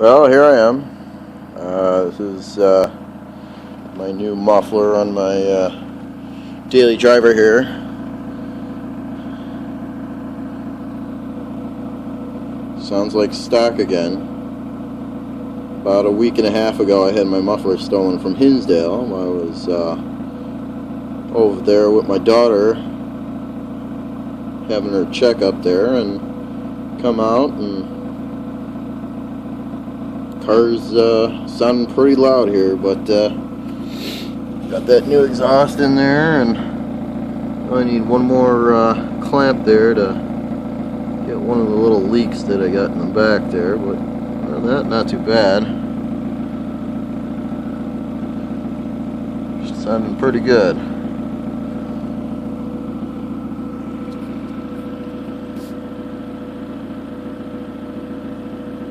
Well, here I am. This is my new muffler on my daily driver here. Sounds like stock again. About a week and a half ago I had my muffler stolen from Hinsdale. I was over there with my daughter having her checkup there, and come out and car's sounding pretty loud here, but got that new exhaust in there, and I need one more clamp there to get one of the little leaks that I got in the back there, but other than that, not too bad. Sounding pretty good.